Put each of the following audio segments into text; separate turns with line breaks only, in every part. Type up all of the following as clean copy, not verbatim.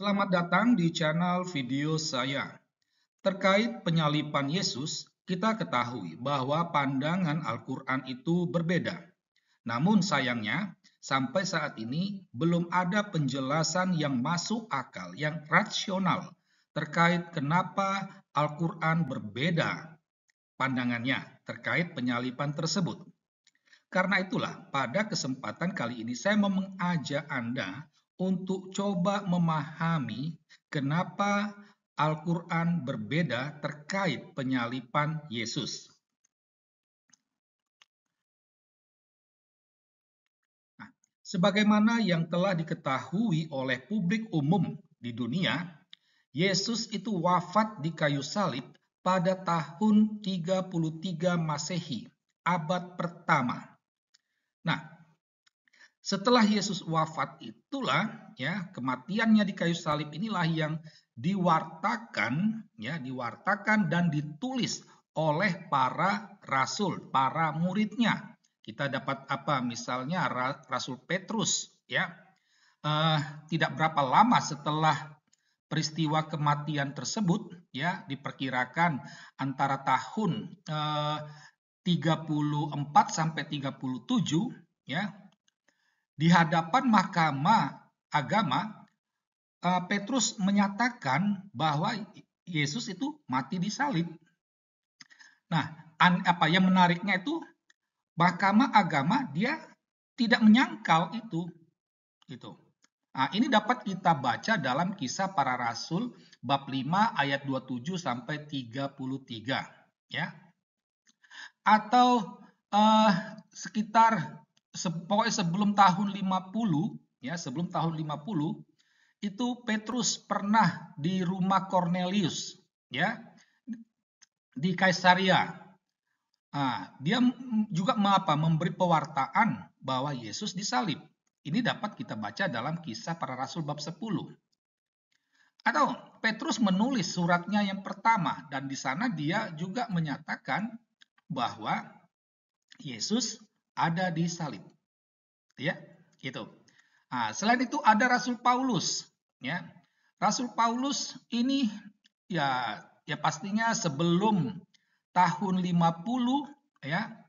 Selamat datang di channel video saya. Terkait penyaliban Yesus, kita ketahui bahwa pandangan Al-Quran itu berbeda. Namun sayangnya, sampai saat ini belum ada penjelasan yang masuk akal, yang rasional terkait kenapa Al-Quran berbeda pandangannya terkait penyaliban tersebut. Karena itulah, pada kesempatan kali ini saya mau mengajak Anda untuk coba memahami kenapa Al-Quran berbeda terkait penyaliban Yesus. Nah, sebagaimana yang telah diketahui oleh publik umum di dunia, Yesus itu wafat di kayu salib pada tahun 33 Masehi, abad pertama. Nah, setelah Yesus wafat itulah ya kematiannya di kayu salib inilah yang diwartakan dan ditulis oleh para rasul, para muridnya. Kita dapat apa misalnya Rasul Petrus ya. Tidak berapa lama setelah peristiwa kematian tersebut ya diperkirakan antara tahun 34 sampai 37 ya. Di hadapan mahkamah agama, Petrus menyatakan bahwa Yesus itu mati di salib. Nah, apa yang menariknya itu mahkamah agama dia tidak menyangkal itu. Gitu. Nah, ini dapat kita baca dalam Kisah Para Rasul bab 5 ayat 27 sampai 33 ya. Atau sekitar pokoknya sebelum tahun 50 ya, sebelum tahun 50 itu Petrus pernah di rumah Cornelius ya, di Kaisaria. Dia juga memberi pewartaan bahwa Yesus disalib. Ini dapat kita baca dalam Kisah Para Rasul bab 10. Atau Petrus menulis suratnya yang pertama dan di sana dia juga menyatakan bahwa Yesus ada di salib. Ya, gitu. Selain itu ada Rasul Paulus, ya. Rasul Paulus ini ya pastinya sebelum tahun 50 ya,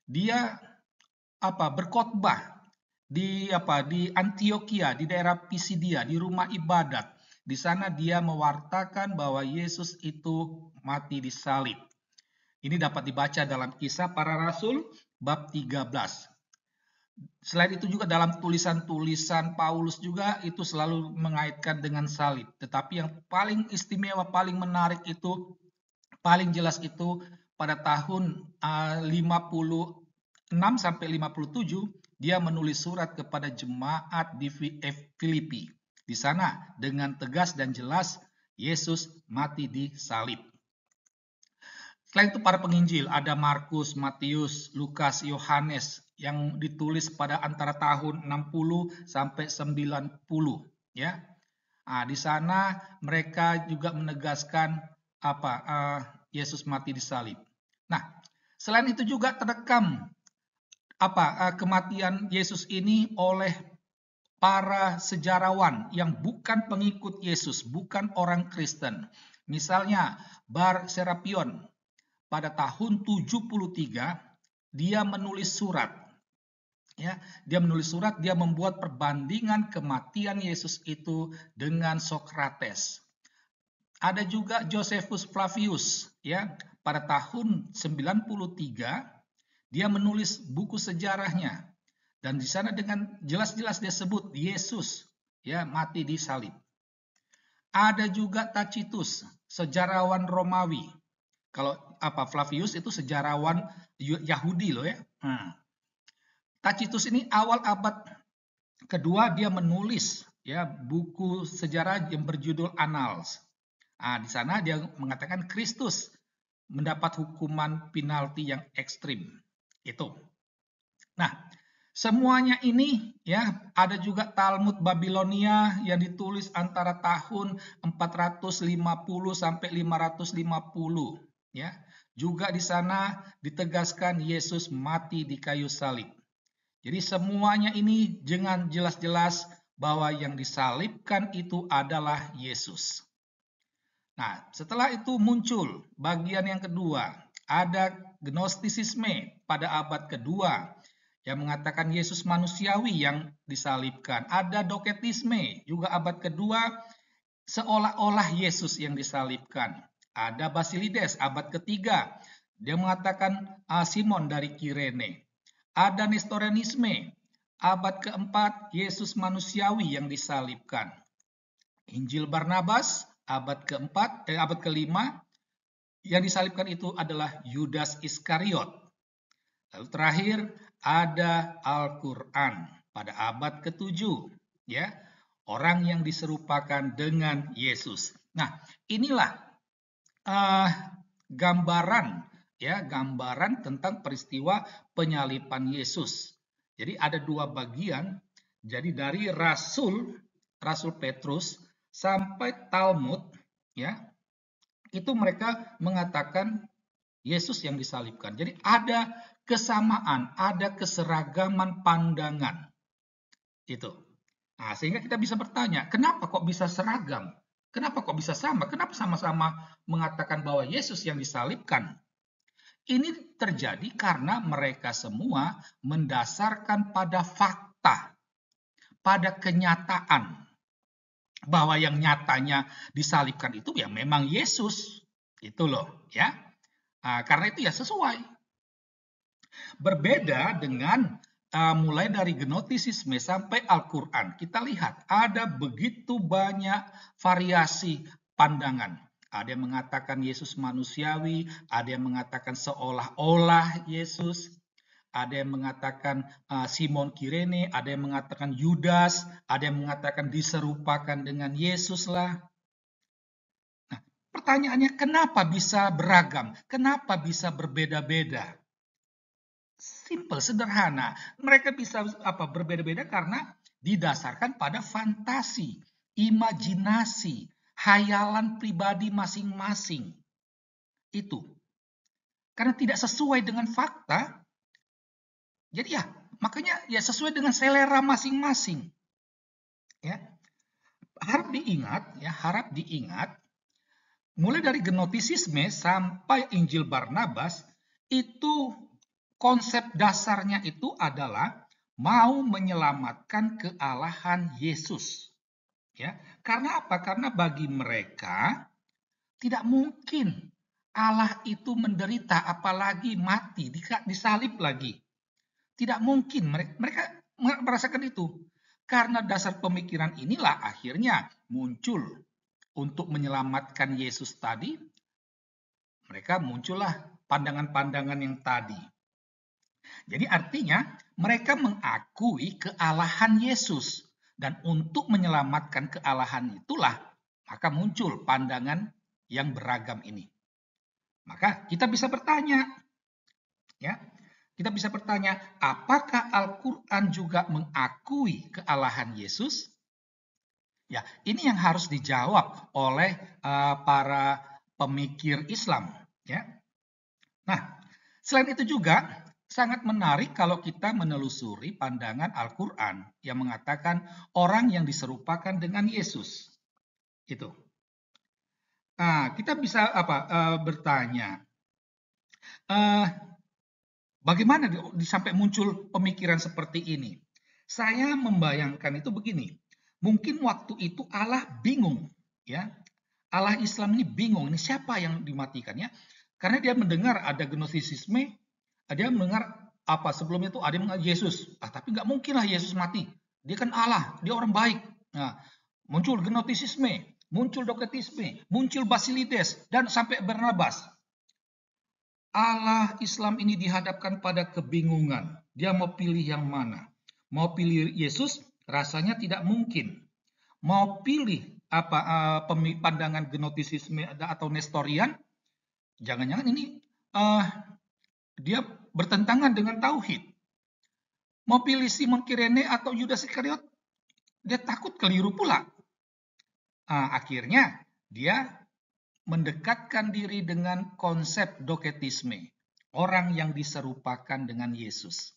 dia berkhotbah di Antioquia, di daerah Pisidia, di rumah ibadat. Di sana dia mewartakan bahwa Yesus itu mati di salib. Ini dapat dibaca dalam Kisah Para Rasul bab 13. Selain itu juga dalam tulisan-tulisan Paulus juga itu selalu mengaitkan dengan salib. Tetapi yang paling istimewa, paling menarik itu, paling jelas itu pada tahun 56 sampai 57 dia menulis surat kepada jemaat di Filipi. Di sana dengan tegas dan jelas Yesus mati di salib. Selain itu para penginjil ada Markus, Matius, Lukas, Yohanes yang ditulis pada antara tahun 60 sampai 90 ya. Di sana mereka juga menegaskan Yesus mati di salib. Nah, selain itu juga terekam kematian Yesus ini oleh para sejarawan yang bukan pengikut Yesus, bukan orang Kristen. Misalnya Bar Serapion pada tahun 73 dia menulis surat. Ya, dia menulis surat, dia membuat perbandingan kematian Yesus itu dengan Sokrates. Ada juga Josephus Flavius ya, pada tahun 93 dia menulis buku sejarahnya dan di sana dengan jelas-jelas dia sebut Yesus ya mati di salib. Ada juga Tacitus, sejarawan Romawi. Kalau Flavius itu sejarawan Yahudi loh ya. Tacitus ini awal abad kedua dia menulis ya buku sejarah yang berjudul Annals. Di sana dia mengatakan Kristus mendapat hukuman penalti yang ekstrim. Itu. Nah, semuanya ini ya ada juga Talmud Babilonia yang ditulis antara tahun 450 sampai 550 ya. Juga di sana ditegaskan Yesus mati di kayu salib. Jadi semuanya ini dengan jelas-jelas bahwa yang disalibkan itu adalah Yesus. Nah, setelah itu muncul bagian yang kedua, ada Gnostisisme pada abad kedua yang mengatakan Yesus manusiawi yang disalibkan. Ada Doketisme juga abad kedua, seolah-olah Yesus yang disalibkan. Ada Basilides abad ketiga, dia mengatakan Simon dari Kirene. Ada Nestorianisme abad keempat, Yesus manusiawi yang disalibkan. Injil Barnabas abad kelima, yang disalibkan itu adalah Yudas Iskariot. Lalu terakhir ada Al-Quran pada abad ke-7, ya, orang yang diserupakan dengan Yesus. Nah, inilah gambaran tentang peristiwa penyaliban Yesus. Jadi ada dua bagian. Jadi dari Rasul Petrus sampai Talmud, ya, itu mereka mengatakan Yesus yang disalibkan. Jadi ada kesamaan, ada keseragaman pandangan. Itu. Nah, sehingga kita bisa bertanya, kenapa kok bisa seragam? Kenapa kok bisa sama? Kenapa sama-sama mengatakan bahwa Yesus yang disalibkan? Ini terjadi karena mereka semua mendasarkan pada fakta, pada kenyataan, bahwa yang nyatanya disalibkan itu ya memang Yesus. Itu loh, ya. Nah, karena itu ya sesuai. Berbeda dengan mulai dari Gnostisisme sampai Al-Quran. Kita lihat ada begitu banyak variasi pandangan. Ada yang mengatakan Yesus manusiawi, ada yang mengatakan seolah-olah Yesus, ada yang mengatakan Simon Kirene, ada yang mengatakan Yudas, ada yang mengatakan diserupakan dengan Yesus lah. Nah, pertanyaannya kenapa bisa beragam? Kenapa bisa berbeda-beda? Simple, sederhana. Mereka bisa berbeda-beda karena didasarkan pada fantasi, imajinasi, hayalan pribadi masing-masing. Itu. Karena tidak sesuai dengan fakta, jadi ya, makanya ya sesuai dengan selera masing-masing. Ya. Harap diingat, mulai dari Gnostisisme sampai Injil Barnabas, itu konsep dasarnya itu adalah mau menyelamatkan kealahan Yesus. Ya, karena apa? Karena bagi mereka tidak mungkin Allah itu menderita apalagi mati, disalib lagi. Tidak mungkin, mereka merasakan itu. Karena dasar pemikiran inilah akhirnya muncul untuk menyelamatkan Yesus tadi, mereka muncullah pandangan-pandangan yang tadi. Jadi artinya mereka mengakui kealahan Yesus. Dan untuk menyelamatkan kealahan itulah, maka muncul pandangan yang beragam ini. Maka kita bisa bertanya, ya, kita bisa bertanya, apakah Al-Quran juga mengakui kealahan Yesus? Ya, ini yang harus dijawab oleh para pemikir Islam. Ya. Nah, selain itu juga sangat menarik kalau kita menelusuri pandangan Al-Quran yang mengatakan orang yang diserupakan dengan Yesus. Itu. Nah, kita bisa bertanya, bagaimana sampai muncul pemikiran seperti ini? Saya membayangkan itu begini. Mungkin waktu itu Allah bingung, ya. Allah Islam ini bingung, ini siapa yang dimatikan, ya? Karena dia mendengar ada Gnostisisme, dia mendengar sebelum itu ada yang mendengar Yesus. Tapi nggak mungkin lah Yesus mati. Dia kan Allah, dia orang baik. Nah, muncul Gnostisisme, muncul Doketisme, muncul Basilides, dan sampai Barnabas. Allah Islam ini dihadapkan pada kebingungan. Dia mau pilih yang mana? Mau pilih Yesus? Rasanya tidak mungkin. Mau pilih pandangan Gnostisisme atau Nestorian? Jangan-jangan ini dia bertentangan dengan tauhid. Mau pilih Simon Kirene atau Yudas Iskariot? Dia takut keliru pula. Akhirnya dia mendekatkan diri dengan konsep Doketisme, orang yang diserupakan dengan Yesus.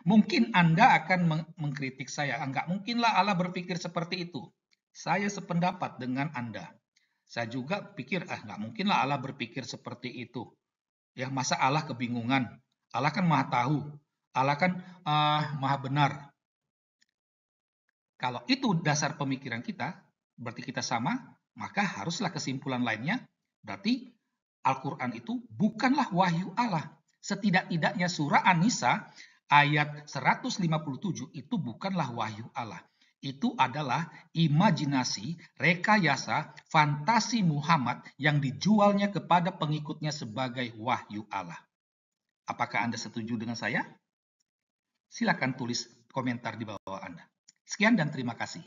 Mungkin Anda akan mengkritik saya, enggak mungkinlah Allah berpikir seperti itu. Saya sependapat dengan Anda. Saya juga pikir, enggak mungkinlah Allah berpikir seperti itu. Ya, masa Allah kebingungan? Allah kan maha tahu. Allah kan maha benar. Kalau itu dasar pemikiran kita, berarti kita sama, maka haruslah kesimpulan lainnya, berarti Al-Quran itu bukanlah wahyu Allah. Setidak-tidaknya surah An-Nisa ayat 157 itu bukanlah wahyu Allah. Itu adalah imajinasi, rekayasa, fantasi Muhammad yang dijualnya kepada pengikutnya sebagai wahyu Allah. Apakah Anda setuju dengan saya? Silakan tulis komentar di bawah Anda. Sekian dan terima kasih.